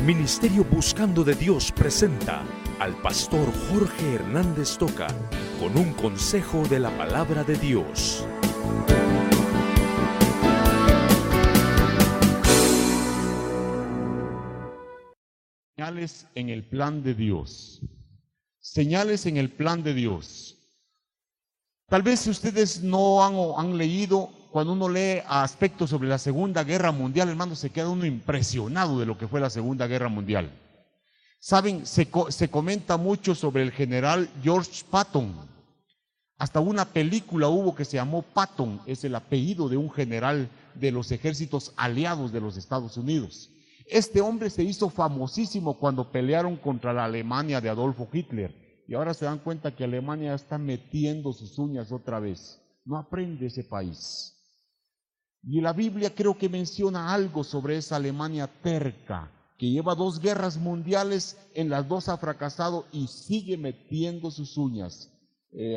Ministerio Buscando de Dios presenta al pastor Jorge Hernández Toca con un consejo de la palabra de Dios. Señales en el plan de Dios. Señales en el plan de Dios. Tal vez si ustedes no han leído, cuando uno lee aspectos sobre la Segunda Guerra Mundial, hermano, se queda uno impresionado de lo que fue la Segunda Guerra Mundial. Saben, se comenta mucho sobre el general George Patton. Hasta una película hubo que se llamó Patton, es el apellido de un general de los ejércitos aliados de los Estados Unidos. Este hombre se hizo famosísimo cuando pelearon contra la Alemania de Adolfo Hitler. Y ahora se dan cuenta que Alemania está metiendo sus uñas otra vez. No aprende ese país. Y la Biblia creo que menciona algo sobre esa Alemania terca, que lleva 2 guerras mundiales, en las 2 ha fracasado y sigue metiendo sus uñas,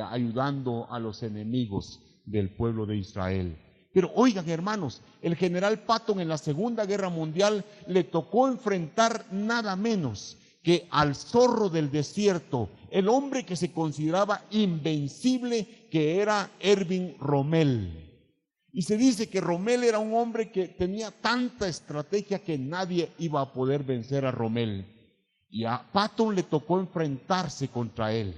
ayudando a los enemigos del pueblo de Israel. Pero oigan, hermanos, el general Patton en la Segunda Guerra Mundial le tocó enfrentar nada menos que al zorro del desierto, el hombre que se consideraba invencible, que era Erwin Rommel. Y se dice que Rommel era un hombre que tenía tanta estrategia que nadie iba a poder vencer a Rommel. Y a Patton le tocó enfrentarse contra él.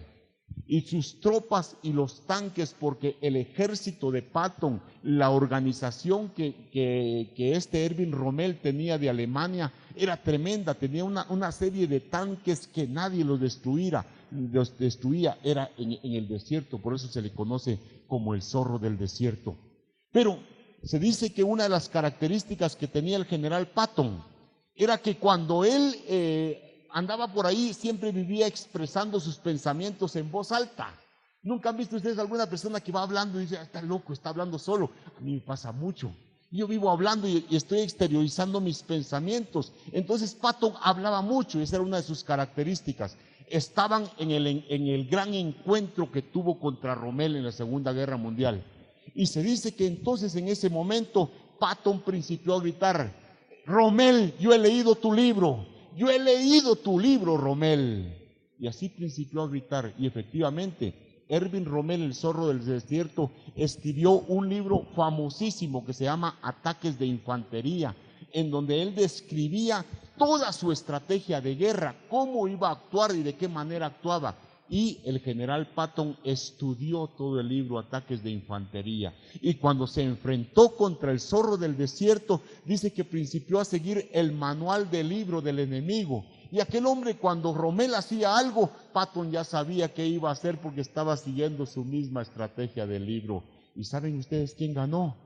Y sus tropas y los tanques, porque el ejército de Patton, la organización que este Erwin Rommel tenía de Alemania, era tremenda, tenía una serie de tanques que nadie los destruía, era en el desierto, por eso se le conoce como el zorro del desierto. Pero se dice que una de las características que tenía el general Patton era que cuando él andaba por ahí, siempre vivía expresando sus pensamientos en voz alta. ¿Nunca han visto ustedes alguna persona que va hablando y dice, está loco, está hablando solo? A mí me pasa mucho. Yo vivo hablando y estoy exteriorizando mis pensamientos. Entonces Patton hablaba mucho y esa era una de sus características. Estaban en el gran encuentro que tuvo contra Rommel en la Segunda Guerra Mundial. Y se dice que entonces en ese momento Patton principió a gritar, Rommel, yo he leído tu libro. Yo he leído tu libro, Rommel. Y así principió a gritar. Y efectivamente, Erwin Rommel, el zorro del desierto, escribió un libro famosísimo que se llama Ataques de Infantería, en donde él describía toda su estrategia de guerra, cómo iba a actuar y de qué manera actuaba. Y el general Patton estudió todo el libro Ataques de Infantería. Y cuando se enfrentó contra el zorro del desierto, dice que principió a seguir el manual del libro del enemigo. Y aquel hombre, cuando Rommel hacía algo, Patton ya sabía qué iba a hacer porque estaba siguiendo su misma estrategia del libro. ¿Y saben ustedes quién ganó?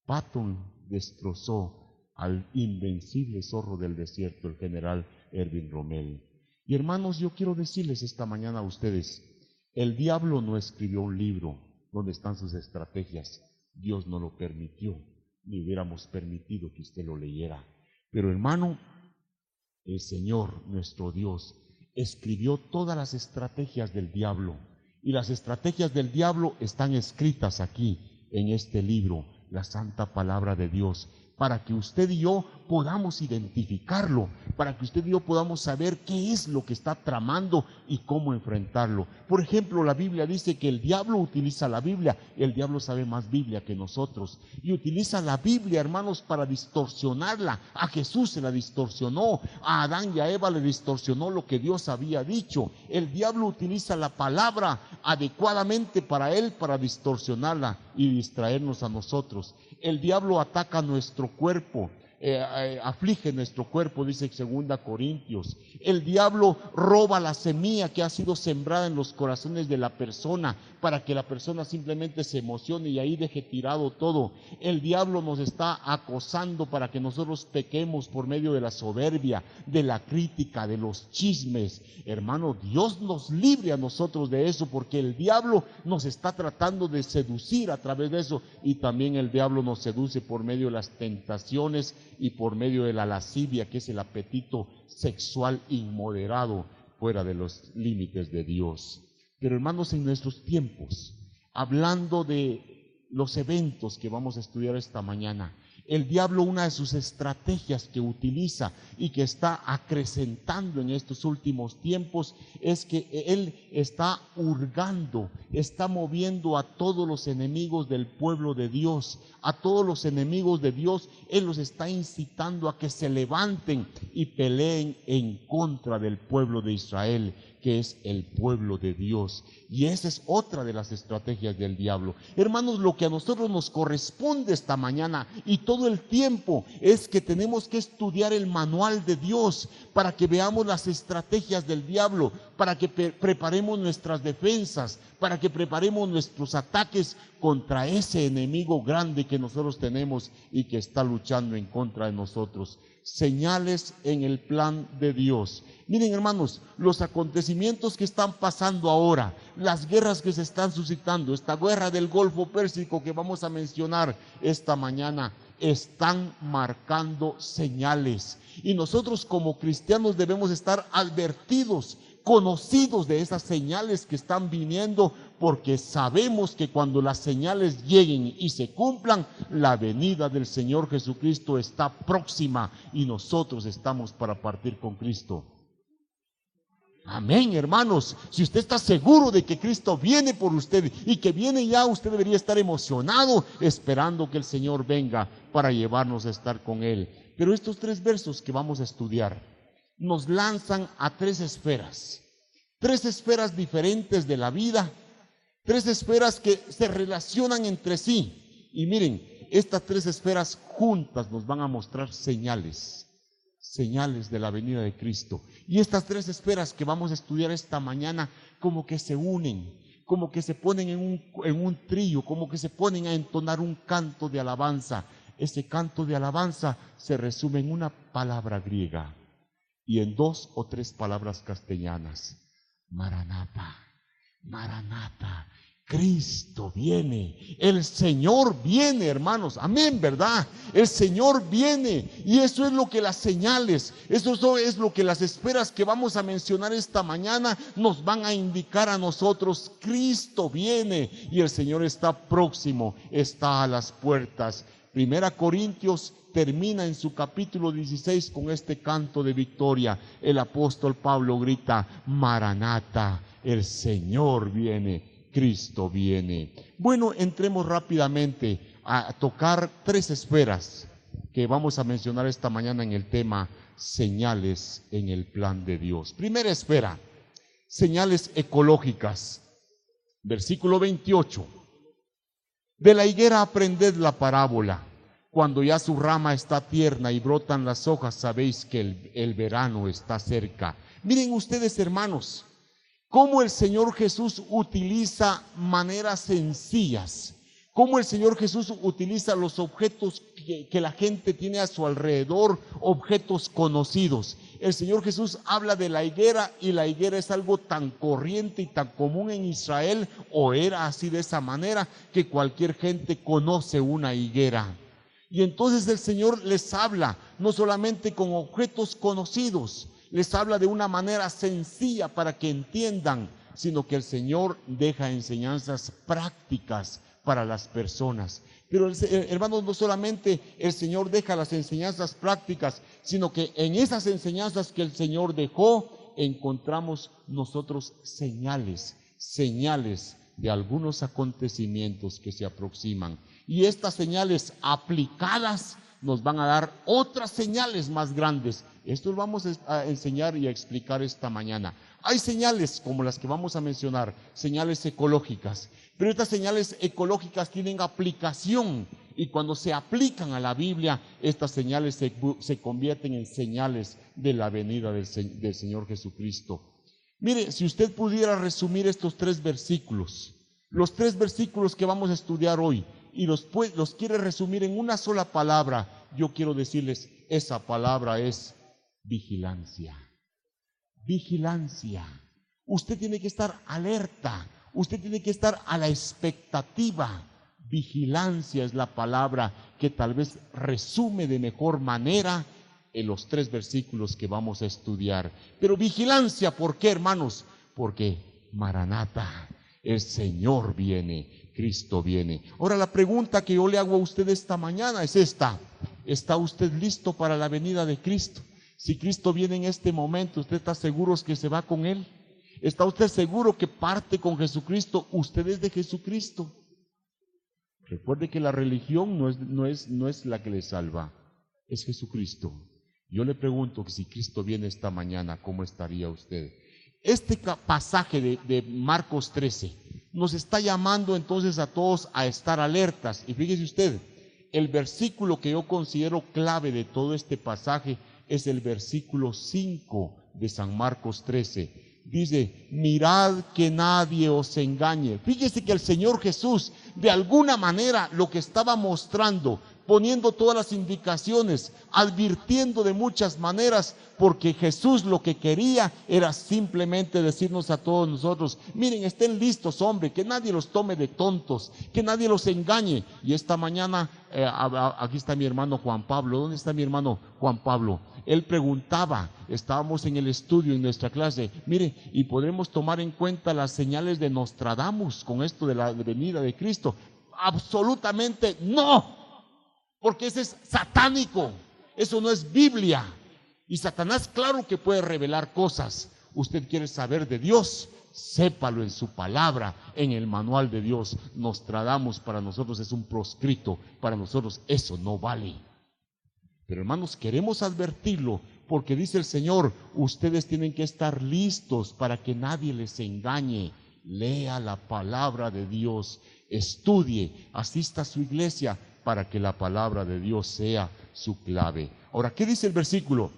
Patton destrozó al invencible zorro del desierto, el general Erwin Rommel. Y hermanos, yo quiero decirles esta mañana a ustedes, el diablo no escribió un libro donde están sus estrategias. Dios no lo permitió, ni hubiéramos permitido que usted lo leyera. Pero hermano, el Señor, nuestro Dios, escribió todas las estrategias del diablo. Y las estrategias del diablo están escritas aquí, en este libro, la Santa Palabra de Dios, para que usted y yo podamos identificarlo, para que usted y yo podamos saber qué es lo que está tramando y cómo enfrentarlo. Por ejemplo, la Biblia dice que el diablo utiliza la Biblia, el diablo sabe más Biblia que nosotros, y utiliza la Biblia, hermanos, para distorsionarla. A Jesús se la distorsionó, a Adán y a Eva le distorsionó lo que Dios había dicho. El diablo utiliza la palabra adecuadamente para él, para distorsionarla y distraernos a nosotros. El diablo ataca nuestro cuerpo, aflige nuestro cuerpo, dice 2 Corintios. El diablo roba la semilla que ha sido sembrada en los corazones de la persona, para que la persona simplemente se emocione y ahí deje tirado todo. El diablo nos está acosando para que nosotros pequemos por medio de la soberbia, de la crítica, de los chismes. Hermano, Dios nos libre a nosotros de eso, porque el diablo nos está tratando de seducir a través de eso, y también el diablo nos seduce por medio de las tentaciones y por medio de la lascivia, que es el apetito sexual inmoderado fuera de los límites de Dios. Pero hermanos, en nuestros tiempos, hablando de los eventos que vamos a estudiar esta mañana, El diablo, una de sus estrategias que utiliza y que está acrecentando en estos últimos tiempos, es que él está hurgando, está moviendo a todos los enemigos del pueblo de Dios, a todos los enemigos de Dios. Él los está incitando a que se levanten y peleen en contra del pueblo de Israel, que es el pueblo de Dios. Y esa es otra de las estrategias del diablo. Hermanos, lo que a nosotros nos corresponde esta mañana y todo el tiempo es que tenemos que estudiar el manual de Dios para que veamos las estrategias del diablo, para que preparemos nuestras defensas, para que preparemos nuestros ataques contra ese enemigo grande que nosotros tenemos y que está luchando en contra de nosotros. Señales en el plan de Dios. Miren, hermanos, los acontecimientos que están pasando ahora, las guerras que se están suscitando, esta guerra del Golfo Pérsico que vamos a mencionar esta mañana, están marcando señales. Y nosotros como cristianos debemos estar advertidos, conocidos de esas señales que están viniendo, porque sabemos que cuando las señales lleguen y se cumplan, la venida del Señor Jesucristo está próxima y nosotros estamos para partir con Cristo. Amén, hermanos. Si usted está seguro de que Cristo viene por usted y que viene ya, usted debería estar emocionado esperando que el Señor venga para llevarnos a estar con Él. Pero estos 3 versos que vamos a estudiar nos lanzan a 3 esferas. 3 esferas diferentes de la vida, 3 esferas que se relacionan entre sí. Y miren, estas 3 esferas juntas nos van a mostrar señales de la venida de Cristo. Y estas 3 esferas que vamos a estudiar esta mañana como que se unen, como que se ponen en un trío, como que se ponen a entonar un canto de alabanza. Ese canto de alabanza se resume en una palabra griega y en 2 o 3 palabras castellanas. Maranata, Maranata, Cristo viene, el Señor viene, hermanos, amén, ¿verdad? El Señor viene, y eso es lo que las señales, eso es lo que las esferas que vamos a mencionar esta mañana nos van a indicar a nosotros. Cristo viene y el Señor está próximo, está a las puertas. Primera Corintios termina en su capítulo 16 con este canto de victoria. El apóstol Pablo grita: Maranata, el Señor viene, Cristo viene. Bueno, entremos rápidamente a tocar 3 esferas que vamos a mencionar esta mañana en el tema señales en el plan de Dios. Primera esfera, señales ecológicas. Versículo 28. De la higuera aprended la parábola. Cuando ya su rama está tierna y brotan las hojas, sabéis que el verano está cerca. Miren ustedes, hermanos, cómo el Señor Jesús utiliza maneras sencillas, cómo el Señor Jesús utiliza los objetos que la gente tiene a su alrededor, objetos conocidos. El Señor Jesús habla de la higuera, y la higuera es algo tan corriente y tan común en Israel, o era así de esa manera, que cualquier gente conoce una higuera. Y entonces el Señor les habla no solamente con objetos conocidos, les habla de una manera sencilla para que entiendan, sino que el Señor deja enseñanzas prácticas para las personas. Pero hermanos, no solamente el Señor deja las enseñanzas prácticas, sino que en esas enseñanzas que el Señor dejó, encontramos nosotros señales de algunos acontecimientos que se aproximan. Y estas señales aplicadas nos van a dar otras señales más grandes. Esto lo vamos a enseñar y a explicar esta mañana. Hay señales como las que vamos a mencionar, señales ecológicas, pero estas señales ecológicas tienen aplicación, y cuando se aplican a la Biblia, estas señales se convierten en señales de la venida del Señor Jesucristo. Mire, si usted pudiera resumir estos 3 versículos, los 3 versículos que vamos a estudiar hoy, y los quiere resumir en una sola palabra, yo quiero decirles, esa palabra es vigilancia. Vigilancia. Usted tiene que estar alerta, usted tiene que estar a la expectativa. Vigilancia es la palabra que tal vez resume de mejor manera en los 3 versículos que vamos a estudiar. Pero vigilancia, ¿por qué, hermanos? Porque Maranata, el Señor viene, Cristo viene. Ahora la pregunta que yo le hago a usted esta mañana es esta: ¿Está usted listo para la venida de Cristo? Si Cristo viene en este momento, ¿usted está seguro que se va con Él? ¿Está usted seguro que parte con Jesucristo? Usted es de Jesucristo. Recuerde que la religión no es la que le salva, es Jesucristo. Yo le pregunto que si Cristo viene esta mañana, ¿cómo estaría usted? Este pasaje de Marcos 13 nos está llamando entonces a todos a estar alertas. Y fíjese usted, el versículo que yo considero clave de todo este pasaje es el versículo 5 de San Marcos 13. Dice, mirad que nadie os engañe. Fíjese que el Señor Jesús, de alguna manera, lo que estaba mostrando, poniendo todas las indicaciones, advirtiendo de muchas maneras, porque Jesús lo que quería era simplemente decirnos a todos nosotros, miren, estén listos, hombre, que nadie los tome de tontos, que nadie los engañe. Y esta mañana, aquí está mi hermano Juan Pablo. ¿Dónde está mi hermano Juan Pablo? Él preguntaba, estábamos en el estudio, en nuestra clase, mire, y podremos tomar en cuenta las señales de Nostradamus con esto de la venida de Cristo. Absolutamente no, porque ese es satánico, eso no es Biblia. Y Satanás, claro que puede revelar cosas. Usted quiere saber de Dios, sépalo en su palabra, en el manual de Dios. Nostradamus para nosotros es un proscrito, para nosotros eso no vale. Pero hermanos, queremos advertirlo, porque dice el Señor, ustedes tienen que estar listos para que nadie les engañe. Lea la palabra de Dios, estudie, asista a su iglesia, para que la palabra de Dios sea su clave. Ahora, ¿qué dice el versículo?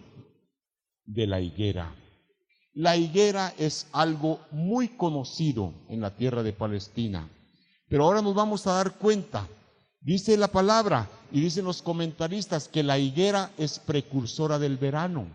De la higuera. La higuera es algo muy conocido en la tierra de Palestina, pero ahora nos vamos a dar cuenta. Dice la palabra y dicen los comentaristas que la higuera es precursora del verano,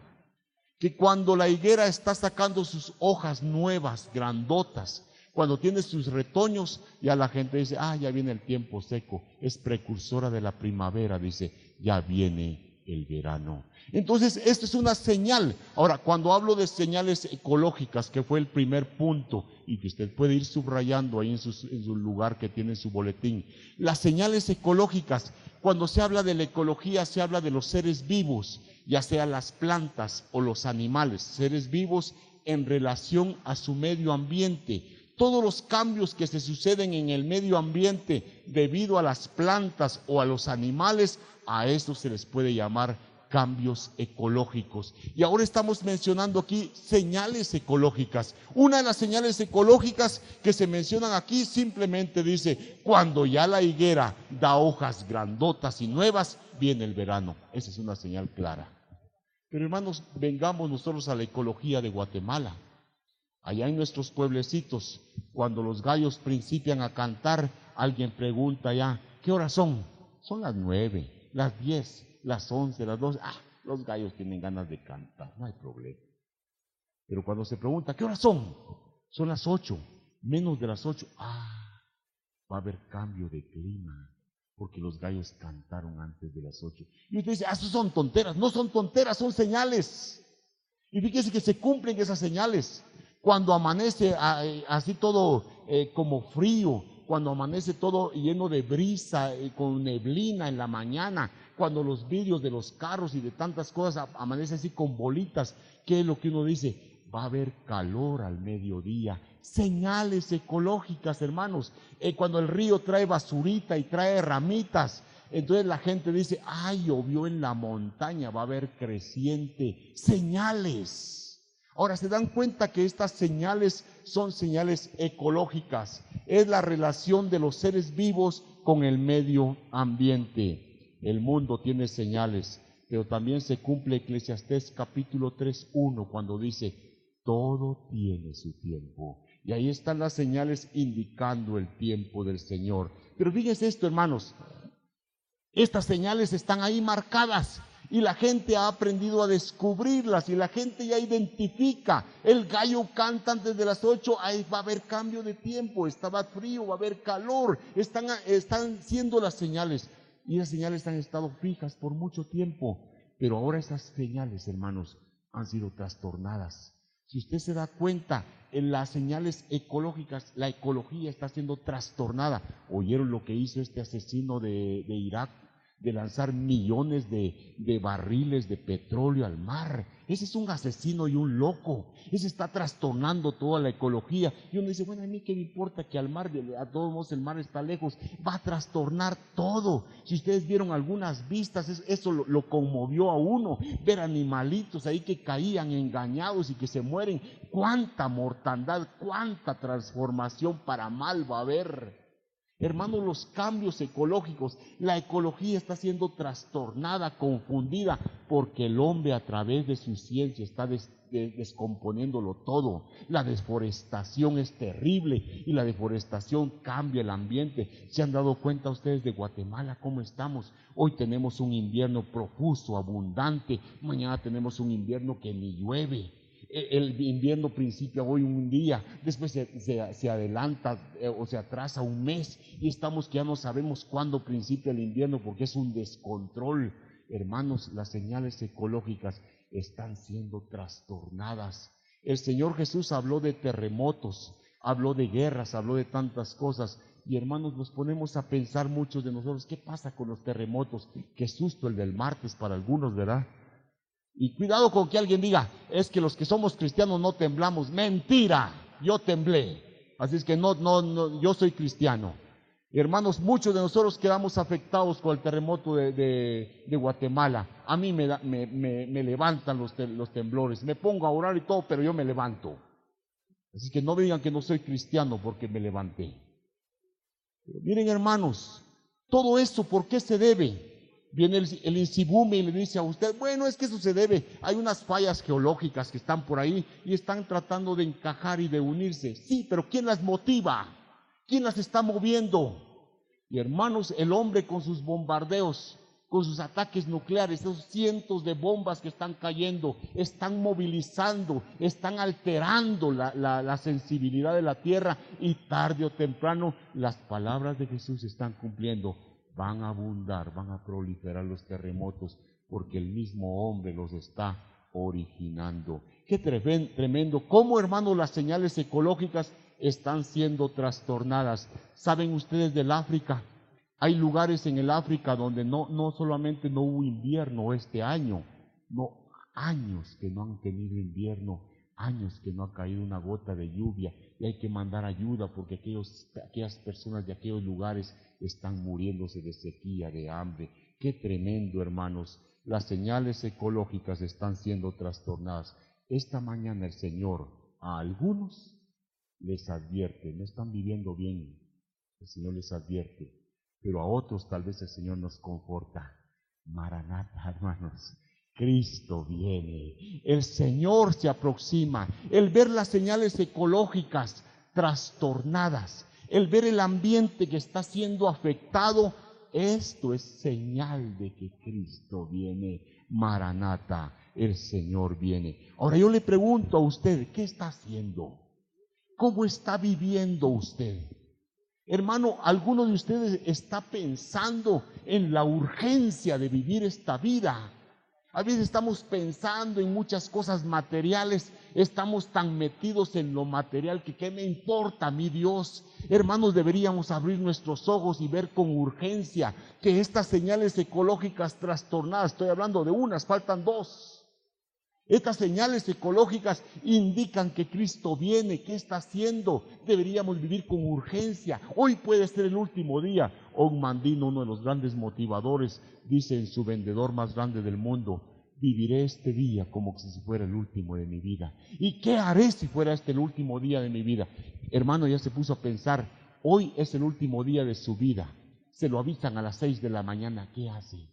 que cuando la higuera está sacando sus hojas nuevas, grandotas, cuando tiene sus retoños, ya la gente dice, ya viene el tiempo seco, es precursora de la primavera, dice, ya viene el verano. Entonces, esto es una señal. Ahora, cuando hablo de señales ecológicas, que fue el primer punto, y que usted puede ir subrayando ahí en su lugar que tiene en su boletín, las señales ecológicas, cuando se habla de la ecología, se habla de los seres vivos, ya sea las plantas o los animales, seres vivos en relación a su medio ambiente. Todos los cambios que se suceden en el medio ambiente debido a las plantas o a los animales, a eso se les puede llamar cambios ecológicos. Y ahora estamos mencionando aquí señales ecológicas. Una de las señales ecológicas que se mencionan aquí simplemente dice, cuando ya la higuera da hojas grandotas y nuevas, viene el verano. Esa es una señal clara. Pero hermanos, vengamos nosotros a la ecología de Guatemala. Allá en nuestros pueblecitos, cuando los gallos principian a cantar, alguien pregunta ya, ¿qué horas son? Son las 9, las 10, las 11, las 12. Los gallos tienen ganas de cantar, no hay problema. Pero cuando se pregunta, ¿qué horas son? Son las 8, menos de las 8. Va a haber cambio de clima, porque los gallos cantaron antes de las 8. Y usted dice, eso son tonteras. No son tonteras, son señales. Y fíjese que se cumplen esas señales. Cuando amanece así todo como frío, cuando amanece todo lleno de brisa, con neblina en la mañana, cuando los vidrios de los carros y de tantas cosas amanece así con bolitas, ¿qué es lo que uno dice? Va a haber calor al mediodía. Señales ecológicas, hermanos. Cuando el río trae basurita y trae ramitas, entonces la gente dice, llovió en la montaña, va a haber creciente. Señales. Ahora, ¿se dan cuenta que estas señales son señales ecológicas? Es la relación de los seres vivos con el medio ambiente. El mundo tiene señales, pero también se cumple Eclesiastés capítulo 3:1 cuando dice, todo tiene su tiempo. Y ahí están las señales indicando el tiempo del Señor. Pero fíjense esto, hermanos, estas señales están ahí marcadas. Y la gente ha aprendido a descubrirlas y la gente ya identifica. El gallo canta antes de las 8, ahí va a haber cambio de tiempo, estaba frío, va a haber calor. Están siendo las señales. Y las señales han estado fijas por mucho tiempo. Pero ahora esas señales, hermanos, han sido trastornadas. Si usted se da cuenta, en las señales ecológicas, la ecología está siendo trastornada. ¿Oyeron lo que hizo este asesino de Irak? de lanzar millones de barriles de petróleo al mar. Ese es un asesino y un loco. Ese está trastornando toda la ecología. Y uno dice, bueno, a mí qué me importa que al mar, a todos modos el mar está lejos, va a trastornar todo. Si ustedes vieron algunas vistas, eso lo conmovió a uno, ver animalitos ahí que caían engañados y que se mueren. Cuánta mortandad, cuánta transformación para mal va a haber. Hermanos, los cambios ecológicos, la ecología está siendo trastornada, confundida, porque el hombre a través de su ciencia está descomponiéndolo todo. La deforestación es terrible y la deforestación cambia el ambiente. ¿Se han dado cuenta ustedes de Guatemala cómo estamos? Hoy tenemos un invierno profuso, abundante, mañana tenemos un invierno que ni llueve. El invierno principia hoy un día, después se adelanta o se atrasa un mes y estamos que ya no sabemos cuándo principia el invierno porque es un descontrol. Hermanos, las señales ecológicas están siendo trastornadas. El Señor Jesús habló de terremotos, habló de guerras, habló de tantas cosas. Y hermanos, nos ponemos a pensar muchos de nosotros, ¿qué pasa con los terremotos? Qué susto el del martes para algunos, ¿verdad? Y cuidado con que alguien diga, es que los que somos cristianos no temblamos. Mentira, yo temblé. Así es que no, yo soy cristiano. Hermanos, muchos de nosotros quedamos afectados con el terremoto de Guatemala. A mí me levantan los temblores. Me pongo a orar y todo, pero yo me levanto. Así que no me digan que no soy cristiano porque me levanté. Pero miren, hermanos, todo eso, ¿por qué se debe? Viene el INSIBUME y le dice a usted, bueno, es que eso se debe, hay unas fallas geológicas que están por ahí y están tratando de encajar y de unirse. Sí, pero ¿quién las motiva? ¿Quién las está moviendo? Y hermanos, el hombre con sus bombardeos, con sus ataques nucleares, esos cientos de bombas que están cayendo, están movilizando, están alterando la sensibilidad de la tierra y tarde o temprano las palabras de Jesús se están cumpliendo. Van a abundar, van a proliferar los terremotos, porque el mismo hombre los está originando. Qué tremendo. ¿Cómo, hermanos, las señales ecológicas están siendo trastornadas? ¿Saben ustedes del África? Hay lugares en el África donde no solamente no hubo invierno este año, no, años que no han tenido invierno, años que no ha caído una gota de lluvia y hay que mandar ayuda porque aquellas personas de aquellos lugares están muriéndose de sequía, de hambre. Qué tremendo, hermanos. Las señales ecológicas están siendo trastornadas. Esta mañana el Señor a algunos les advierte, no están viviendo bien, el Señor les advierte, pero a otros tal vez el Señor nos conforta. Maranata, hermanos. Cristo viene, el Señor se aproxima. El ver las señales ecológicas trastornadas, el ver el ambiente que está siendo afectado, esto es señal de que Cristo viene. Maranata, el Señor viene. Ahora yo le pregunto a usted, ¿qué está haciendo? ¿Cómo está viviendo usted? Hermano, ¿alguno de ustedes está pensando en la urgencia de vivir esta vida? A veces estamos pensando en muchas cosas materiales, estamos tan metidos en lo material que ¿qué me importa a mí Dios? Hermanos, deberíamos abrir nuestros ojos y ver con urgencia que estas señales ecológicas trastornadas, estoy hablando de unas, faltan dos. Estas señales ecológicas indican que Cristo viene. ¿Qué está haciendo? Deberíamos vivir con urgencia. Hoy puede ser el último día. Og Mandino, uno de los grandes motivadores, dice en su vendedor más grande del mundo, viviré este día como si fuera el último de mi vida. ¿Y qué haré si fuera este el último día de mi vida? Hermano, ya se puso a pensar, hoy es el último día de su vida. Se lo avisan a las 6 de la mañana. ¿Qué hace?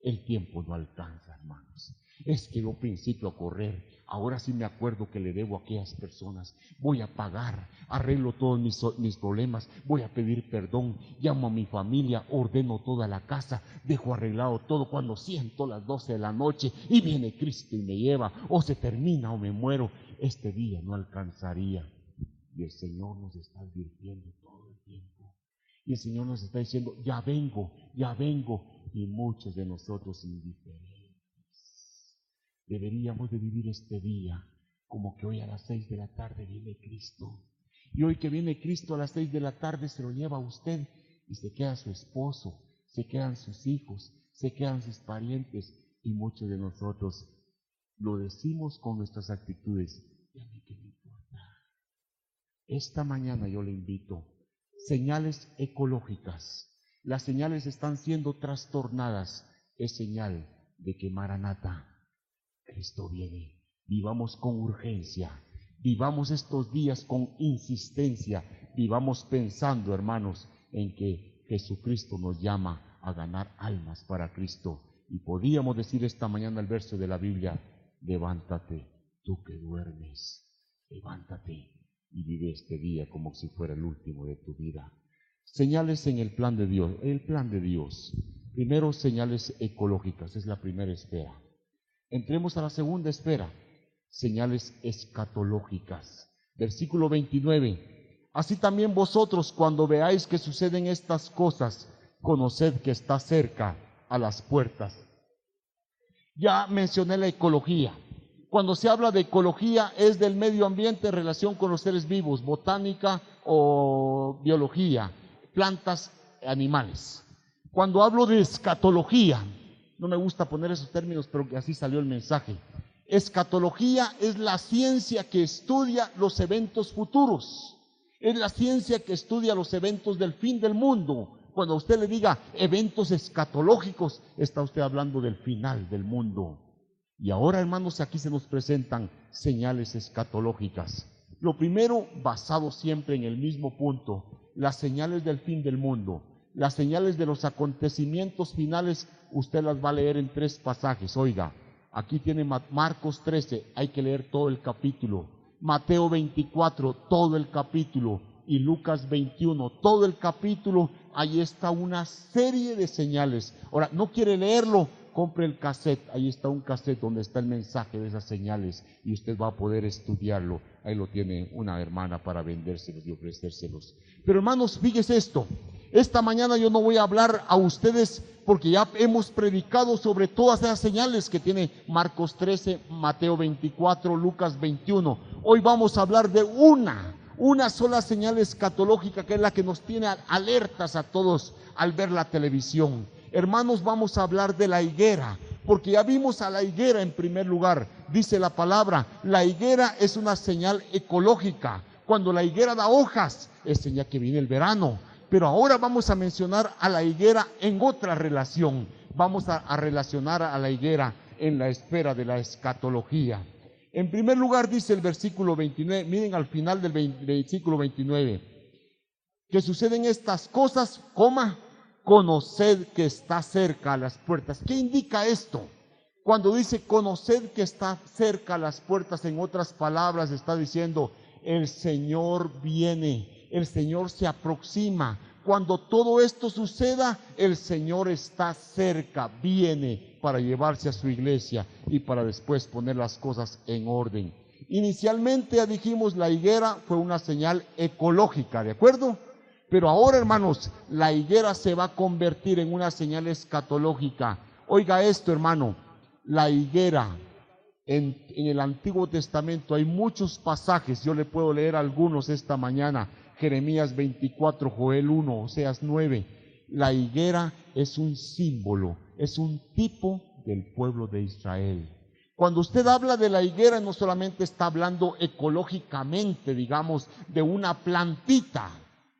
El tiempo no alcanza, hermanos. Es que yo principio a correr, ahora sí me acuerdo que le debo a aquellas personas, voy a pagar, arreglo todos mis problemas, voy a pedir perdón, llamo a mi familia, ordeno toda la casa, dejo arreglado todo cuando siento las 12 de la noche y viene Cristo y me lleva, o se termina o me muero, este día no alcanzaría. Y el Señor nos está advirtiendo todo el tiempo. Y el Señor nos está diciendo, ya vengo, y muchos de nosotros indiferentes. Deberíamos de vivir este día como que hoy a las 6 de la tarde viene Cristo. Y hoy que viene Cristo a las 6 de la tarde se lo lleva a usted y se queda su esposo, se quedan sus hijos, se quedan sus parientes y muchos de nosotros lo decimos con nuestras actitudes. ¿Y a mí qué me importa? Esta mañana yo le invito, señales ecológicas. Las señales están siendo trastornadas. Es señal de que Maranata, Cristo viene. Vivamos con urgencia. Vivamos estos días con insistencia. Vivamos pensando, hermanos, en que Jesucristo nos llama a ganar almas para Cristo. Y podíamos decir esta mañana el verso de la Biblia: levántate, tú que duermes, levántate y vive este día como si fuera el último de tu vida. Señales en el plan de Dios. El plan de Dios. Primero, señales ecológicas, es la primera esfera. Entremos a la segunda esfera, señales escatológicas. Versículo 29. Así también vosotros, cuando veáis que suceden estas cosas, conoced que está cerca a las puertas. Ya mencioné la ecología. Cuando se habla de ecología es del medio ambiente en relación con los seres vivos, botánica o biología, plantas, animales. Cuando hablo de escatología, no me gusta poner esos términos, pero que así salió el mensaje. Escatología es la ciencia que estudia los eventos futuros. Es la ciencia que estudia los eventos del fin del mundo. Cuando usted le diga eventos escatológicos, está usted hablando del final del mundo. Y ahora, hermanos, aquí se nos presentan señales escatológicas. Lo primero, basado siempre en el mismo punto, las señales del fin del mundo. Las señales de los acontecimientos finales, usted las va a leer en 3 pasajes. Oiga, aquí tiene Marcos 13, hay que leer todo el capítulo. Mateo 24, todo el capítulo. Y Lucas 21, todo el capítulo. Ahí está una serie de señales. Ahora, ¿no quiere leerlo? Compre el cassette, ahí está un cassette donde está el mensaje de esas señales y usted va a poder estudiarlo. Ahí lo tiene una hermana para vendérselos y ofrecérselos. Pero hermanos, fíjese esto, esta mañana yo no voy a hablar a ustedes porque ya hemos predicado sobre todas esas señales que tiene Marcos 13, Mateo 24, Lucas 21. Hoy vamos a hablar de una sola señal escatológica que es la que nos tiene alertas a todos al ver la televisión. Hermanos, vamos a hablar de la higuera, porque ya vimos a la higuera en primer lugar. Dice la palabra, la higuera es una señal ecológica. Cuando la higuera da hojas, es señal que viene el verano. Pero ahora vamos a mencionar a la higuera en otra relación. Vamos a relacionar a la higuera en la esfera de la escatología. En primer lugar dice el versículo 29, miren al final del versículo 29, que suceden estas cosas, conoced que está cerca a las puertas. ¿Qué indica esto? Cuando dice conoced que está cerca a las puertas, en otras palabras está diciendo, el Señor viene, el Señor se aproxima. Cuando todo esto suceda, el Señor está cerca, viene para llevarse a su iglesia y para después poner las cosas en orden. Inicialmente ya dijimos, la higuera fue una señal ecológica, ¿de acuerdo? Pero ahora, hermanos, la higuera se va a convertir en una señal escatológica. Oiga esto, hermano, la higuera en el Antiguo Testamento hay muchos pasajes, yo le puedo leer algunos esta mañana. Jeremías 24, Joel 1, Oseas 9. La higuera es un símbolo, es un tipo del pueblo de Israel. Cuando usted habla de la higuera, no solamente está hablando ecológicamente, digamos, de una plantita.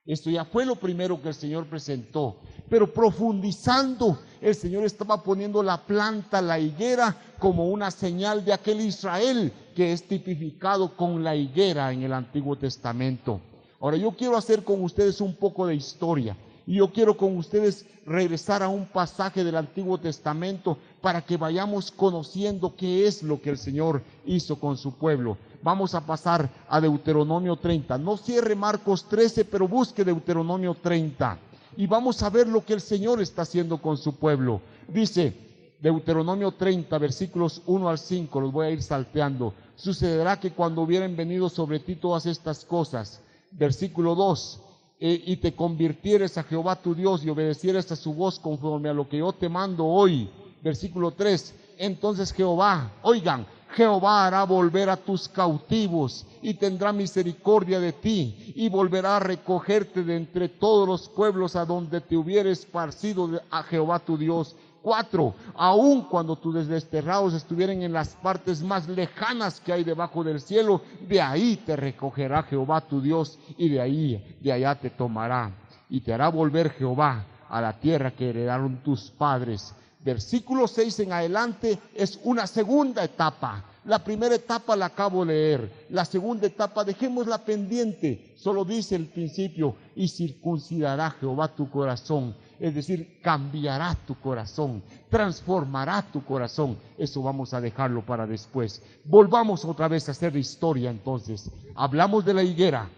Esto ya fue lo primero que el Señor presentó. Pero profundizando, el Señor estaba poniendo la planta, la higuera, como una señal de aquel Israel que es tipificado con la higuera en el Antiguo Testamento. Ahora yo quiero hacer con ustedes un poco de historia y yo quiero con ustedes regresar a un pasaje del Antiguo Testamento para que vayamos conociendo qué es lo que el Señor hizo con su pueblo. Vamos a pasar a Deuteronomio 30. No cierre Marcos 13, pero busque Deuteronomio 30 y vamos a ver lo que el Señor está haciendo con su pueblo. Dice Deuteronomio 30, versículos 1 al 5, los voy a ir salteando. Sucederá que cuando hubieren venido sobre ti todas estas cosas, versículo 2, y te convirtieres a Jehová tu Dios y obedecieres a su voz conforme a lo que yo te mando hoy. Versículo 3, entonces Jehová, oigan, Jehová hará volver a tus cautivos y tendrá misericordia de ti y volverá a recogerte de entre todos los pueblos a donde te hubieres esparcido a Jehová tu Dios 4, aun cuando tus desterrados estuvieran en las partes más lejanas que hay debajo del cielo, de ahí te recogerá Jehová tu Dios, y de allá te tomará, y te hará volver Jehová a la tierra que heredaron tus padres. Versículo 6 en adelante es una segunda etapa. La primera etapa la acabo de leer. La segunda etapa, dejémosla pendiente. Solo dice el principio: y circuncidará Jehová tu corazón. Es decir, cambiará tu corazón, transformará tu corazón. Eso vamos a dejarlo para después. Volvamos otra vez a hacer historia entonces. Hablamos de la higuera.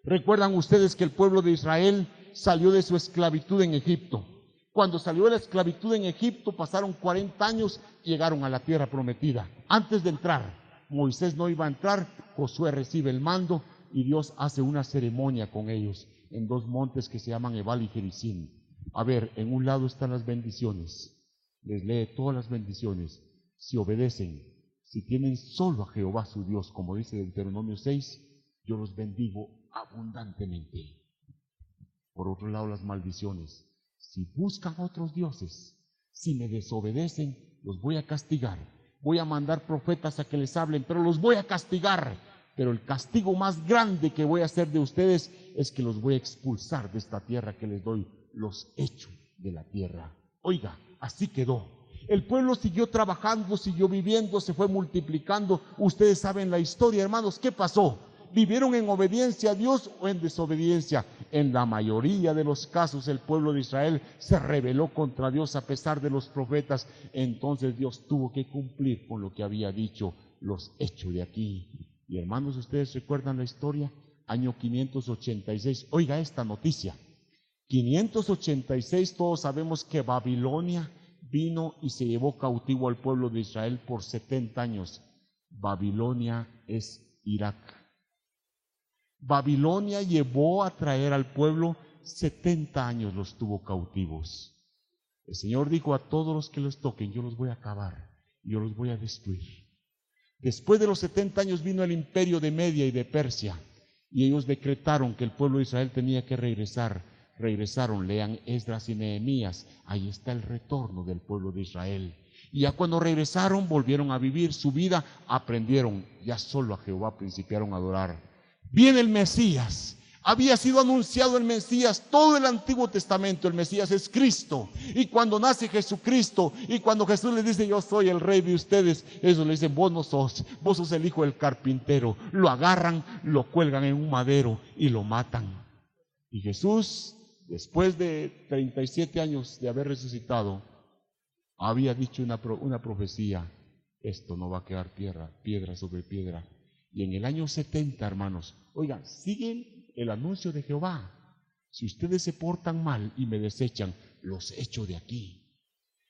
¿Recuerdan ustedes que el pueblo de Israel salió de su esclavitud en Egipto? Cuando salió de la esclavitud en Egipto, pasaron 40 años y llegaron a la tierra prometida. Antes de entrar, Moisés no iba a entrar, Josué recibe el mando y Dios hace una ceremonia con ellos en 2 montes que se llaman Ebal y Gerizim. A ver, en un lado están las bendiciones. Les lee todas las bendiciones. Si obedecen, si tienen solo a Jehová su Dios, como dice Deuteronomio 6, yo los bendigo abundantemente. Por otro lado, las maldiciones. Si buscan otros dioses, si me desobedecen, los voy a castigar. Voy a mandar profetas a que les hablen, pero los voy a castigar. Pero el castigo más grande que voy a hacer de ustedes es que los voy a expulsar de esta tierra que les doy, los echo de la tierra. Oiga, así quedó. El pueblo siguió trabajando, siguió viviendo, se fue multiplicando. Ustedes saben la historia, hermanos. ¿Qué pasó? ¿Vivieron en obediencia a Dios o en desobediencia? En la mayoría de los casos el pueblo de Israel se rebeló contra Dios a pesar de los profetas. Entonces Dios tuvo que cumplir con lo que había dicho: los echo de aquí. Y hermanos, ¿ustedes recuerdan la historia? Año 586. Oiga esta noticia. 586, todos sabemos que Babilonia vino y se llevó cautivo al pueblo de Israel por 70 años. Babilonia es Irak. Babilonia llevó a traer al pueblo 70 años, los tuvo cautivos. El Señor dijo: a todos los que los toquen, yo los voy a acabar, yo los voy a destruir. Después de los 70 años vino el imperio de Media y de Persia, y ellos decretaron que el pueblo de Israel tenía que regresar. Regresaron, lean Esdras y Nehemías, ahí está el retorno del pueblo de Israel. Y ya cuando regresaron, volvieron a vivir su vida, aprendieron, ya solo a Jehová principiaron a adorar. Viene el Mesías. Había sido anunciado el Mesías todo el Antiguo Testamento. El Mesías es Cristo. Y cuando nace Jesucristo, y cuando Jesús les dice: yo soy el rey de ustedes, eso le dicen: vos no sos, vos sos el hijo del carpintero. Lo agarran, lo cuelgan en un madero y lo matan. Y Jesús, después de 37 años de haber resucitado, había dicho una profecía: esto no va a quedar piedra sobre piedra. Y en el año 70, hermanos, oigan, siguen el anuncio de Jehová: si ustedes se portan mal y me desechan, los echo de aquí.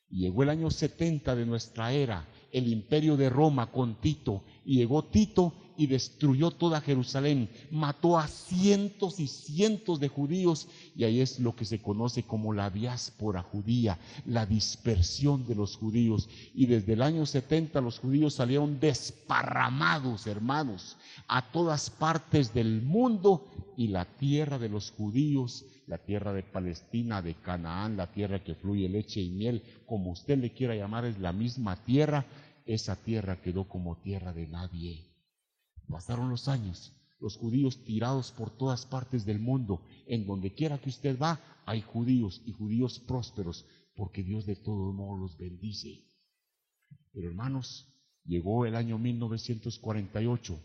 Y llegó el año 70 de nuestra era, el imperio de Roma con Tito, y llegó Tito y destruyó toda Jerusalén, mató a cientos y cientos de judíos, y ahí es lo que se conoce como la diáspora judía, la dispersión de los judíos. Y desde el año 70 los judíos salieron desparramados, hermanos, a todas partes del mundo, y la tierra de los judíos, la tierra de Palestina, de Canaán, la tierra que fluye leche y miel, como usted le quiera llamar, es la misma tierra. Esa tierra quedó como tierra de nadie. Pasaron los años, los judíos tirados por todas partes del mundo. En donde quiera que usted va, hay judíos, y judíos prósperos, porque Dios de todo modo los bendice. Pero hermanos, llegó el año 1948,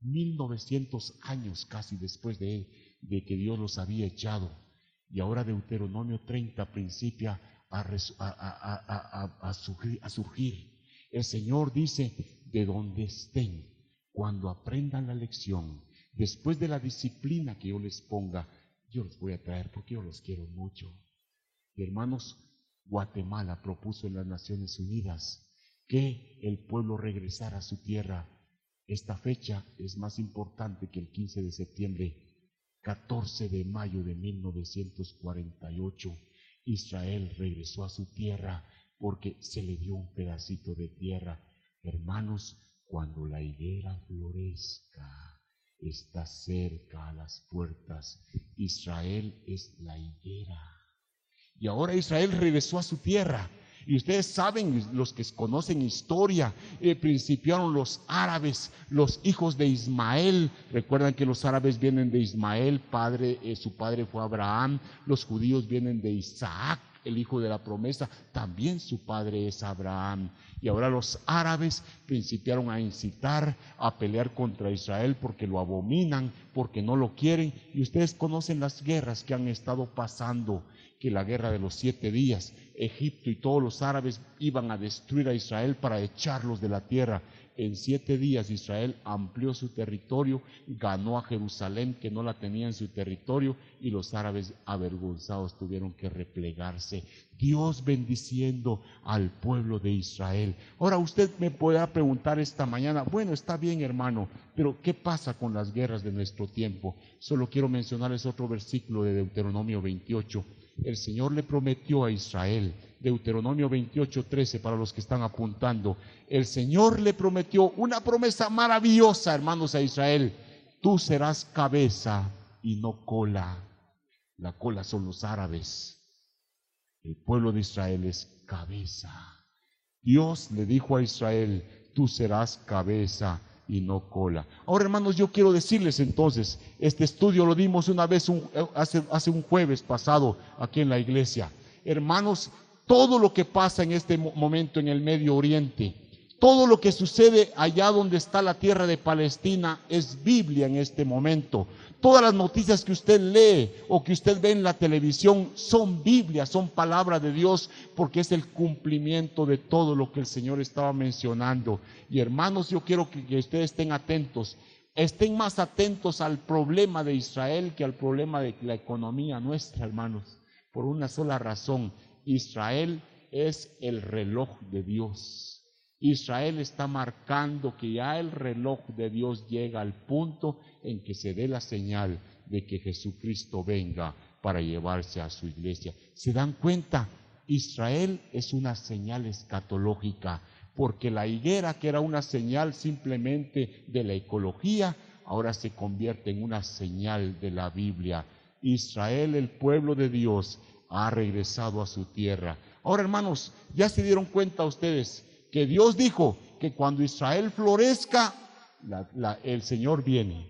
1900 años casi después de que Dios los había echado, y ahora Deuteronomio 30 principia a surgir. El Señor dice: de donde estén, cuando aprendan la lección, después de la disciplina que yo les ponga, yo los voy a traer, porque yo los quiero mucho. Y hermanos, Guatemala propuso en las Naciones Unidas que el pueblo regresara a su tierra. Esta fecha es más importante que el 15 de septiembre. 14 de mayo de 1948, Israel regresó a su tierra porque se le dio un pedacito de tierra. Hermanos, cuando la higuera florezca, está cerca a las puertas. Israel es la higuera. Y ahora Israel regresó a su tierra. Y ustedes saben, los que conocen historia, principiaron los árabes, los hijos de Ismael. Recuerdan que los árabes vienen de Ismael, su padre fue Abraham. Los judíos vienen de Isaac, el hijo de la promesa, también su padre es Abraham. Y ahora los árabes principiaron a incitar, a pelear contra Israel porque lo abominan, porque no lo quieren. Y ustedes conocen las guerras que han estado pasando, que la guerra de los 7 días, Egipto y todos los árabes iban a destruir a Israel para echarlos de la tierra. En 7 días Israel amplió su territorio, ganó a Jerusalén, que no la tenía en su territorio, y los árabes avergonzados tuvieron que replegarse. Dios bendiciendo al pueblo de Israel. Ahora usted me podrá preguntar esta mañana, bueno, está bien, hermano, pero ¿qué pasa con las guerras de nuestro tiempo? Solo quiero mencionarles otro versículo de Deuteronomio 28. El Señor le prometió a Israel, Deuteronomio 28:13, para los que están apuntando, el Señor le prometió una promesa maravillosa, hermanos, a Israel: tú serás cabeza y no cola. La cola son los árabes, el pueblo de Israel es cabeza. Dios le dijo a Israel: tú serás cabeza y no cola. Ahora, hermanos, yo quiero decirles entonces, este estudio lo dimos una vez hace un jueves pasado aquí en la iglesia. Hermanos, todo lo que pasa en este momento en el Medio Oriente, todo lo que sucede allá donde está la tierra de Palestina es Biblia en este momento. Todas las noticias que usted lee o que usted ve en la televisión son Biblia, son palabra de Dios, porque es el cumplimiento de todo lo que el Señor estaba mencionando. Y hermanos, yo quiero que ustedes estén atentos, estén más atentos al problema de Israel que al problema de la economía nuestra, hermanos, por una sola razón: Israel es el reloj de Dios. Israel está marcando que ya el reloj de Dios llega al punto en que se dé la señal de que Jesucristo venga para llevarse a su iglesia. ¿Se dan cuenta? Israel es una señal escatológica, porque la higuera, que era una señal simplemente de la ecología, ahora se convierte en una señal de la Biblia. Israel, el pueblo de Dios, ha regresado a su tierra. Ahora, hermanos, ¿ya se dieron cuenta ustedes que Dios dijo que cuando Israel florezca, el Señor viene?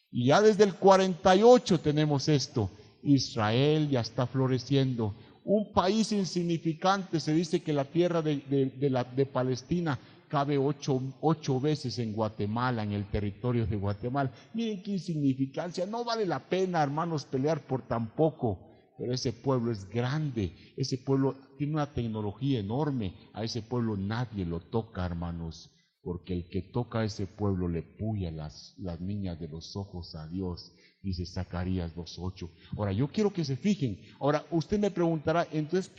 Y ya desde el 48 tenemos esto: Israel ya está floreciendo. Un país insignificante, se dice que la tierra de Palestina cabe 8 veces en Guatemala, en el territorio de Guatemala. Miren qué insignificancia. No vale la pena, hermanos, pelear por tan poco. Pero ese pueblo es grande, ese pueblo tiene una tecnología enorme. A ese pueblo nadie lo toca, hermanos, porque el que toca a ese pueblo le puya las niñas de los ojos a Dios, dice Zacarías 2:8. Ahora, yo quiero que se fijen. Ahora, usted me preguntará, entonces,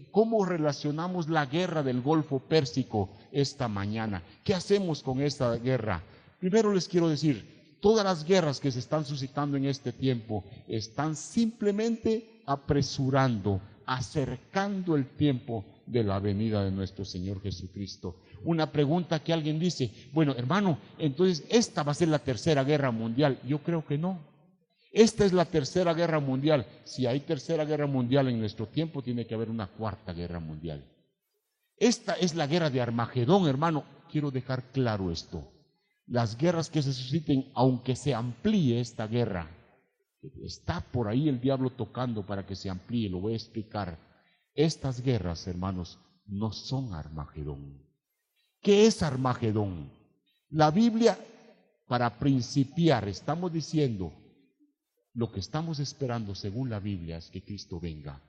¿cómo relacionamos la guerra del Golfo Pérsico esta mañana? ¿Qué hacemos con esta guerra? Primero les quiero decir, todas las guerras que se están suscitando en este tiempo están simplemente apresurando, acercando el tiempo de la venida de nuestro Señor Jesucristo. Una pregunta que alguien dice: bueno, hermano, entonces esta va a ser la tercera guerra mundial. Yo creo que no. Esta es la tercera guerra mundial. Si hay tercera guerra mundial en nuestro tiempo, tiene que haber una cuarta guerra mundial. Esta es la guerra de Armagedón, hermano. Quiero dejar claro esto: las guerras que se susciten, aunque se amplíe esta guerra, está por ahí el diablo tocando para que se amplíe, lo voy a explicar. Estas guerras, hermanos, no son Armagedón. ¿Qué es Armagedón? La Biblia, para principiar, estamos diciendo, lo que estamos esperando según la Biblia es que Cristo venga.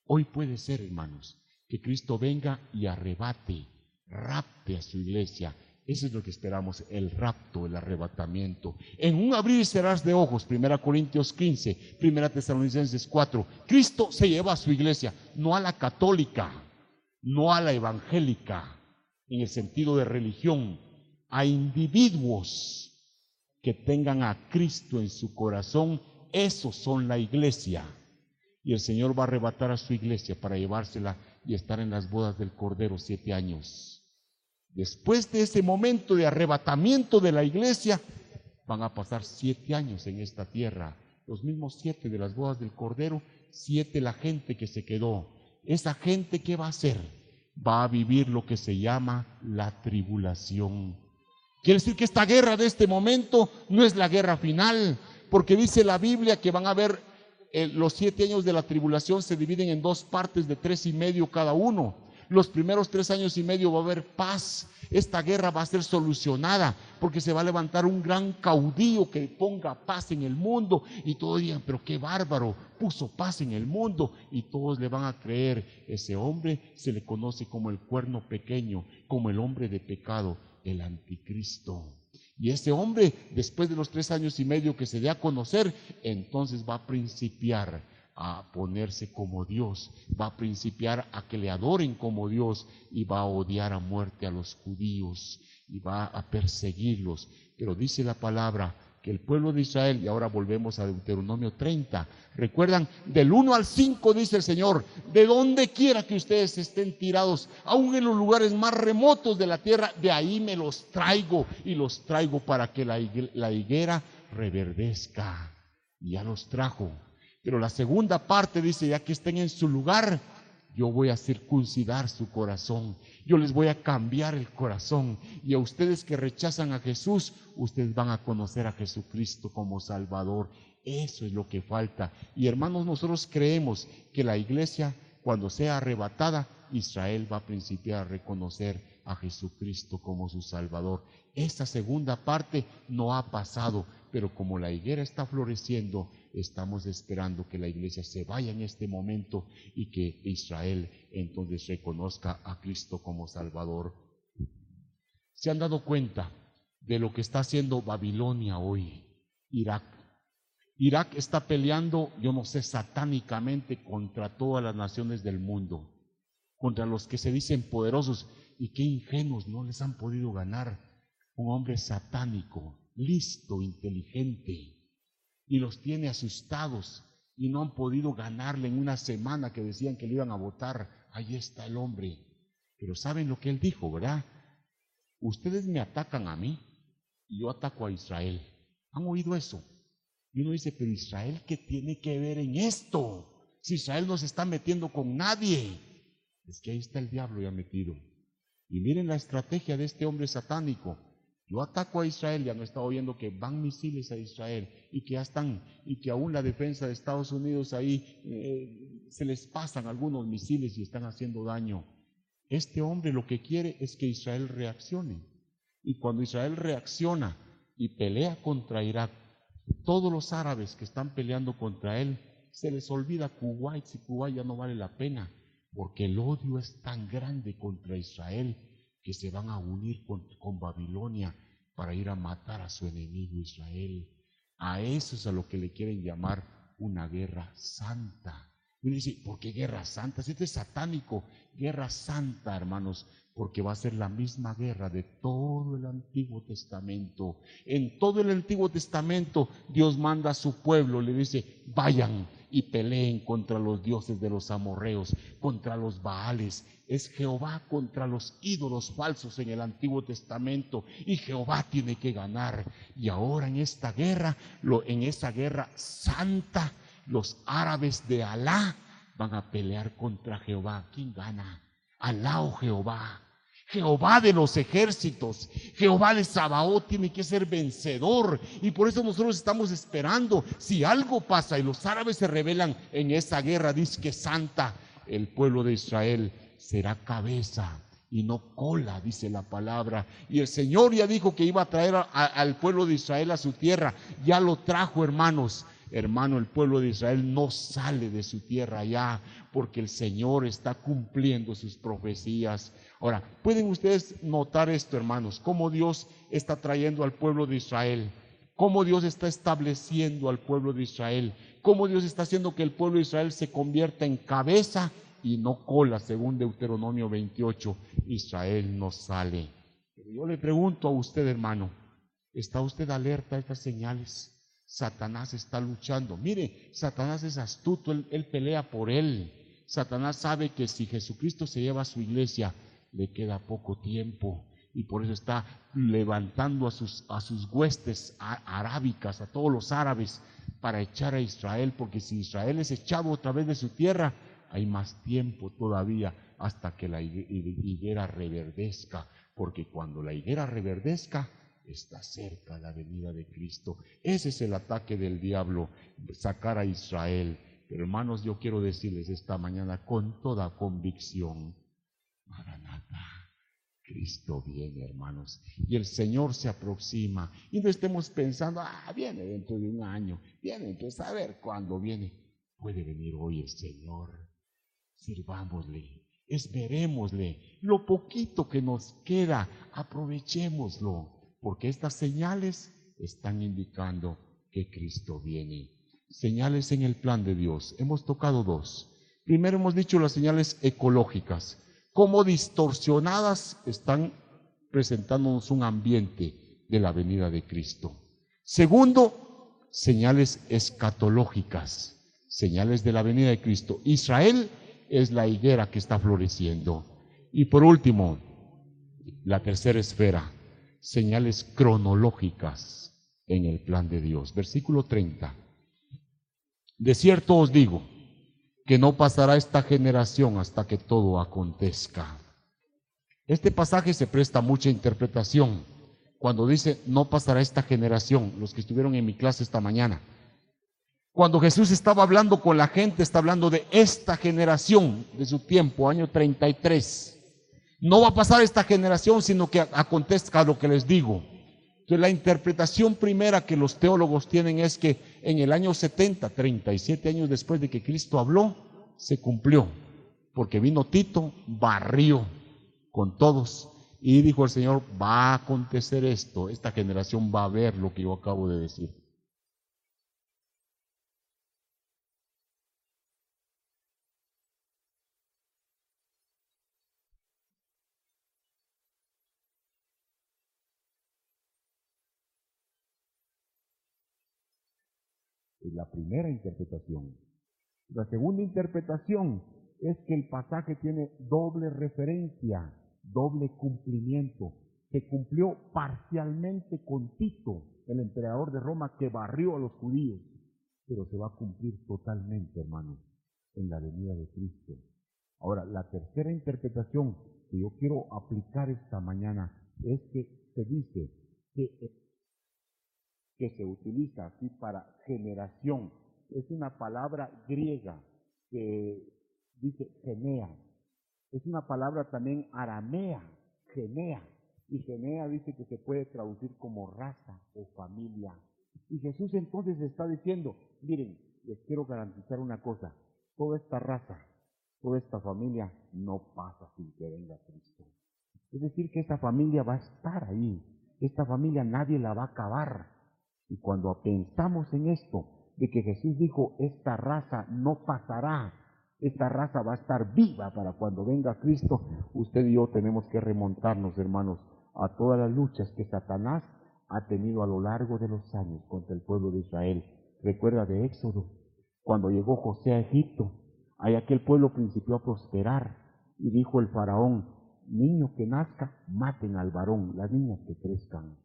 Hoy puede ser, hermanos, que Cristo venga y arrebate, rapte a su iglesia. Eso es lo que esperamos, el rapto, el arrebatamiento. En un abrir y cerrar de ojos, 1 Corintios 15, 1 Tesalonicenses 4, Cristo se lleva a su iglesia, no a la católica, no a la evangélica, en el sentido de religión, a individuos que tengan a Cristo en su corazón. Esos son la iglesia. Y el Señor va a arrebatar a su iglesia para llevársela y estar en las bodas del Cordero 7 años. Después de ese momento de arrebatamiento de la iglesia, van a pasar 7 años en esta tierra los mismos 7 de las bodas del Cordero, 7 la gente que se quedó. Esa gente, ¿qué va a hacer? Va a vivir lo que se llama la tribulación. Quiere decir que esta guerra de este momento no es la guerra final, porque dice la Biblia que van a haber los 7 años de la tribulación se dividen en 2 partes de 3,5 cada uno. Los primeros 3 años y medio va a haber paz. Esta guerra va a ser solucionada porque se va a levantar un gran caudillo que ponga paz en el mundo, y todos digan, pero qué bárbaro, puso paz en el mundo, y todos le van a creer. Ese hombre se le conoce como el cuerno pequeño, como el hombre de pecado, el anticristo. Y ese hombre, después de los 3 años y medio que se dé a conocer, entonces va a principiar a ponerse como Dios, va a principiar a que le adoren como Dios, y va a odiar a muerte a los judíos y va a perseguirlos. Pero dice la palabra que el pueblo de Israel, y ahora volvemos a Deuteronomio 30, recuerdan, del 1 al 5 dice el Señor, de donde quiera que ustedes estén tirados, aún en los lugares más remotos de la tierra, de ahí me los traigo, y los traigo para que la higuera reverdezca. Y ya los trajo. Pero la segunda parte dice, ya que estén en su lugar, yo voy a circuncidar su corazón, yo les voy a cambiar el corazón, y a ustedes que rechazan a Jesús, ustedes van a conocer a Jesucristo como Salvador. Eso es lo que falta. Y hermanos, nosotros creemos que la iglesia, cuando sea arrebatada, Israel va a principiar a reconocer a Jesucristo como su Salvador. Esta segunda parte no ha pasado, pero como la higuera está floreciendo, estamos esperando que la iglesia se vaya en este momento y que Israel entonces reconozca a Cristo como Salvador. ¿Se han dado cuenta de lo que está haciendo Babilonia hoy? Irak. Irak está peleando, yo no sé, satánicamente contra todas las naciones del mundo, contra los que se dicen poderosos, y qué ingenuos, no les han podido ganar. Un hombre satánico, listo, inteligente, y los tiene asustados, y no han podido ganarle en una semana que decían que le iban a votar. Ahí está el hombre. Pero ¿saben lo que él dijo, verdad? Ustedes me atacan a mí y yo ataco a Israel. ¿Han oído eso? Y uno dice, pero Israel, ¿qué tiene que ver en esto? Si Israel no se está metiendo con nadie. Es que ahí está el diablo ya metido. Y miren la estrategia de este hombre satánico. Yo ataco a Israel, ya no estaba oyendo que van misiles a Israel, y que ya están, y que aún la defensa de Estados Unidos ahí se les pasan algunos misiles y están haciendo daño. Este hombre lo que quiere es que Israel reaccione. Y cuando Israel reacciona y pelea contra Irak, todos los árabes que están peleando contra él, se les olvida Kuwait, si Kuwait ya no vale la pena, porque el odio es tan grande contra Israel que se van a unir con Babilonia para ir a matar a su enemigo Israel. A eso es a lo que le quieren llamar una guerra santa. Y uno dice, ¿por qué guerra santa? Si esto es satánico. Guerra santa, hermanos, porque va a ser la misma guerra de todo el Antiguo Testamento. En todo el Antiguo Testamento Dios manda a su pueblo, le dice, vayan y peleen contra los dioses de los amorreos, contra los Baales. Es Jehová contra los ídolos falsos en el Antiguo Testamento, y Jehová tiene que ganar. Y ahora en esta guerra, en esa guerra santa, los árabes de Alá van a pelear contra Jehová. ¿Quién gana? Alá o Jehová. Jehová de los ejércitos, Jehová de Sabaoth tiene que ser vencedor, y por eso nosotros estamos esperando. Si algo pasa y los árabes se rebelan en esa guerra, dice que santa, el pueblo de Israel será cabeza y no cola, dice la palabra. Y el Señor ya dijo que iba a traer al pueblo de Israel a su tierra. Ya lo trajo, hermanos. Hermano, el pueblo de Israel no sale de su tierra ya, porque el Señor está cumpliendo sus profecías. Ahora, ¿pueden ustedes notar esto, hermanos? Cómo Dios está trayendo al pueblo de Israel, cómo Dios está estableciendo al pueblo de Israel, cómo Dios está haciendo que el pueblo de Israel se convierta en cabeza y no cola, según Deuteronomio 28. Israel no sale. Pero yo le pregunto a usted, hermano, ¿está usted alerta a estas señales? Satanás está luchando. Mire, Satanás es astuto, él pelea por él. Satanás sabe que si Jesucristo se lleva a su iglesia, le queda poco tiempo, y por eso está levantando a sus huestes arábicas, a todos los árabes, para echar a Israel, porque si Israel es echado otra vez de su tierra, hay más tiempo todavía hasta que la higuera reverdezca, porque cuando la higuera reverdezca, está cerca la venida de Cristo. Ese es el ataque del diablo, sacar a Israel. Pero hermanos, yo quiero decirles esta mañana con toda convicción, Maranatha, Cristo viene, hermanos, y el Señor se aproxima. Y no estemos pensando, viene dentro de un año, viene, entonces a ver cuándo viene. Puede venir hoy el Señor. Sirvámosle, esperémosle. Lo poquito que nos queda, aprovechémoslo, porque estas señales están indicando que Cristo viene. Señales en el plan de Dios. Hemos tocado dos. Primero hemos dicho las señales ecológicas, cómo distorsionadas están presentándonos un ambiente de la venida de Cristo. Segundo, señales escatológicas, señales de la venida de Cristo. Israel es la higuera que está floreciendo. Y por último, la tercera esfera, señales cronológicas en el plan de Dios. Versículo 30. De cierto os digo, que no pasará esta generación hasta que todo acontezca. Este pasaje se presta mucha interpretación. Cuando dice, no pasará esta generación, los que estuvieron en mi clase esta mañana, cuando Jesús estaba hablando con la gente, está hablando de esta generación de su tiempo, año 33. No va a pasar esta generación, sino que acontezca lo que les digo. Entonces, la interpretación primera que los teólogos tienen es que en el año 70, 37 años después de que Cristo habló, se cumplió, porque vino Tito, barrió con todos y dijo el Señor, va a acontecer esto, esta generación va a ver lo que yo acabo de decir. Es la primera interpretación. La segunda interpretación es que el pasaje tiene doble referencia, doble cumplimiento. Se cumplió parcialmente con Tito, el emperador de Roma que barrió a los judíos, pero se va a cumplir totalmente, hermanos, en la venida de Cristo. Ahora, la tercera interpretación que yo quiero aplicar esta mañana es que se dice que se utiliza aquí para generación. Es una palabra griega que dice genea. Es una palabra también aramea, genea. Y genea dice que se puede traducir como raza o familia. Y Jesús entonces está diciendo, miren, les quiero garantizar una cosa, toda esta raza, toda esta familia no pasa sin que venga Cristo. Es decir, que esta familia va a estar ahí. Esta familia nadie la va a acabar. Y cuando pensamos en esto, de que Jesús dijo, esta raza no pasará, esta raza va a estar viva para cuando venga Cristo, usted y yo tenemos que remontarnos, hermanos, a todas las luchas que Satanás ha tenido a lo largo de los años contra el pueblo de Israel. Recuerda de Éxodo, cuando llegó José a Egipto, ahí aquel pueblo principió a prosperar y dijo el faraón, niño que nazca, maten al varón, las niñas que crezcan.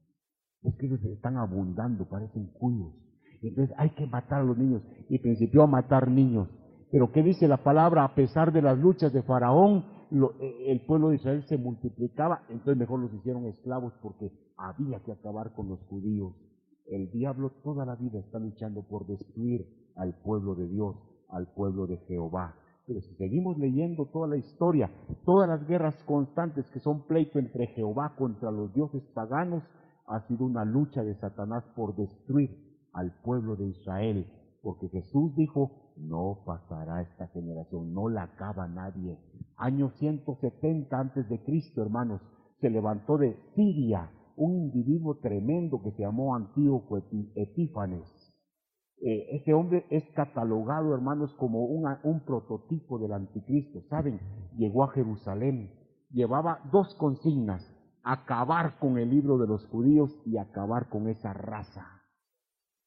Es que ellos están abundando, parecen cuyos. Entonces hay que matar a los niños. Y principió a matar niños. Pero ¿qué dice la palabra? A pesar de las luchas de Faraón, el pueblo de Israel se multiplicaba. Entonces mejor los hicieron esclavos porque había que acabar con los judíos. El diablo toda la vida está luchando por destruir al pueblo de Dios, al pueblo de Jehová. Pero si seguimos leyendo toda la historia, todas las guerras constantes que son pleito entre Jehová contra los dioses paganos, ha sido una lucha de Satanás por destruir al pueblo de Israel, porque Jesús dijo, no pasará esta generación, no la acaba nadie. Año 170 antes de Cristo, hermanos, se levantó de Siria un individuo tremendo que se llamó Antíoco Epífanes. Ese hombre es catalogado, hermanos, como un prototipo del anticristo. ¿Saben? Llegó a Jerusalén, llevaba dos consignas: acabar con el libro de los judíos y acabar con esa raza.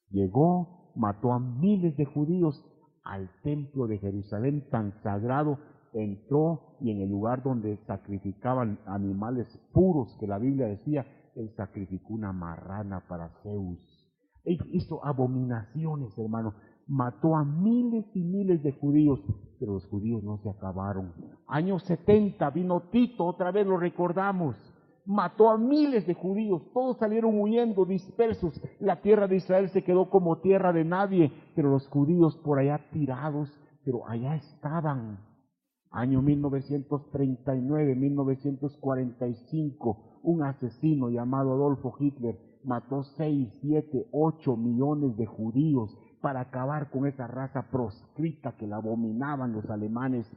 Llegó, mató a miles de judíos al templo de Jerusalén tan sagrado, entró y en el lugar donde sacrificaban animales puros, que la Biblia decía, él sacrificó una marrana para Zeus. Hizo abominaciones, hermano. Mató a miles y miles de judíos, pero los judíos no se acabaron. Años 70 vino Tito, otra vez lo recordamos. Mató a miles de judíos, todos salieron huyendo, dispersos. La tierra de Israel se quedó como tierra de nadie, pero los judíos por allá tirados, pero allá estaban. Año 1939, 1945, un asesino llamado Adolfo Hitler mató 6, 7, 8 millones de judíos para acabar con esa raza proscrita que la abominaban los alemanes.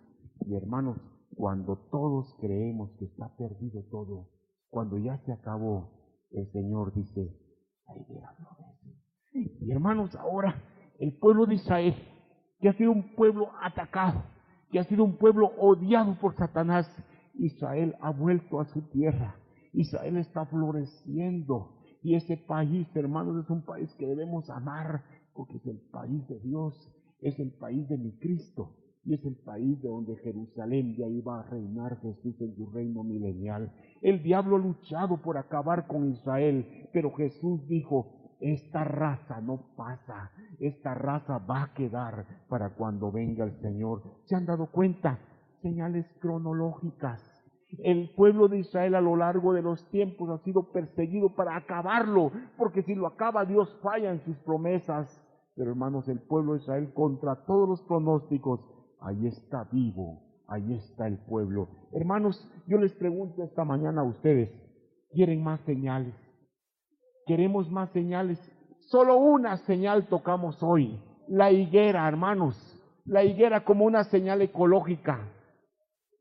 Y hermanos, cuando todos creemos que está perdido todo, cuando ya se acabó, el Señor dice, la higuera florece. Y hermanos, ahora el pueblo de Israel, que ha sido un pueblo atacado, que ha sido un pueblo odiado por Satanás, Israel ha vuelto a su tierra. Israel está floreciendo. Y ese país, hermanos, es un país que debemos amar, porque es el país de Dios, es el país de mi Cristo, y es el país de donde Jerusalén, de ahí va a reinar Jesús en su reino milenial. El diablo ha luchado por acabar con Israel, pero Jesús dijo, esta raza no pasa, esta raza va a quedar para cuando venga el Señor. ¿Se han dado cuenta? Señales cronológicas. El pueblo de Israel a lo largo de los tiempos ha sido perseguido para acabarlo, porque si lo acaba Dios falla en sus promesas. Pero hermanos, el pueblo de Israel contra todos los pronósticos, ahí está vivo, ahí está el pueblo. Hermanos, yo les pregunto esta mañana a ustedes, ¿quieren más señales? ¿Queremos más señales? Solo una señal tocamos hoy, la higuera, hermanos, la higuera como una señal ecológica.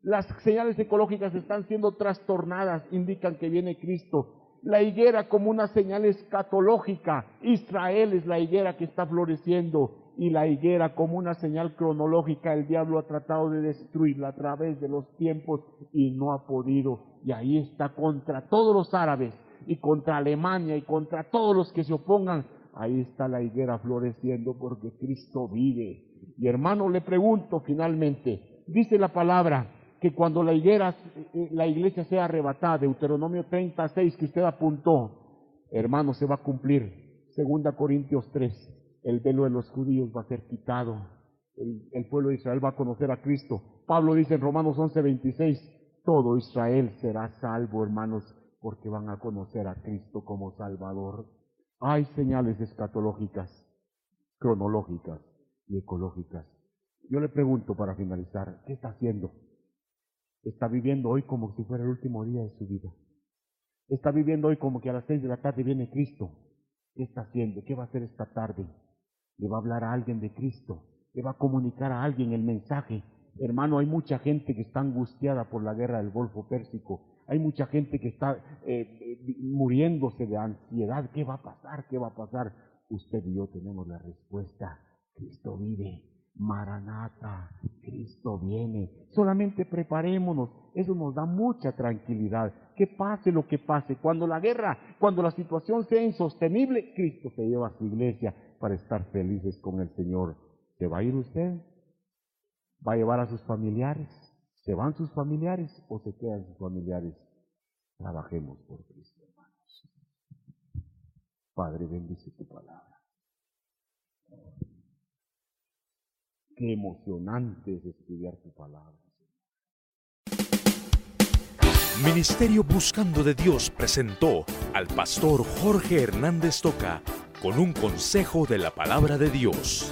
Las señales ecológicas están siendo trastornadas, indican que viene Cristo. La higuera como una señal escatológica, Israel es la higuera que está floreciendo, y la higuera como una señal cronológica, el diablo ha tratado de destruirla a través de los tiempos y no ha podido, y ahí está contra todos los árabes, y contra Alemania, y contra todos los que se opongan, ahí está la higuera floreciendo porque Cristo vive. Y hermano, le pregunto finalmente, dice la palabra, que cuando la iglesia sea arrebatada, Deuteronomio 36 que usted apuntó, hermano, se va a cumplir. 2 Corintios 3, el velo de los judíos va a ser quitado, el pueblo de Israel va a conocer a Cristo. Pablo dice en Romanos 11:26, todo Israel será salvo, hermanos, porque van a conocer a Cristo como Salvador. Hay señales escatológicas, cronológicas y ecológicas. Yo le pregunto para finalizar, ¿qué está haciendo? Está viviendo hoy como si fuera el último día de su vida. Está viviendo hoy como que a las 6 de la tarde viene Cristo. ¿Qué está haciendo? ¿Qué va a hacer esta tarde? ¿Le va a hablar a alguien de Cristo? ¿Le va a comunicar a alguien el mensaje? Hermano, hay mucha gente que está angustiada por la guerra del Golfo Pérsico. Hay mucha gente que está muriéndose de ansiedad. ¿Qué va a pasar? ¿Qué va a pasar? Usted y yo tenemos la respuesta. Cristo vive. Maranata, Cristo viene. Solamente preparémonos, eso nos da mucha tranquilidad. Que pase lo que pase, cuando la guerra, cuando la situación sea insostenible, Cristo se lleva a su iglesia para estar felices con el Señor. ¿Se va a ir usted? ¿Va a llevar a sus familiares? ¿Se van sus familiares o se quedan sus familiares? Trabajemos por Cristo, hermanos. Padre, bendice tu palabra. Qué emocionante es estudiar tu palabra. Ministerio Buscando de Dios presentó al pastor Jorge Hernández Toca con un consejo de la palabra de Dios.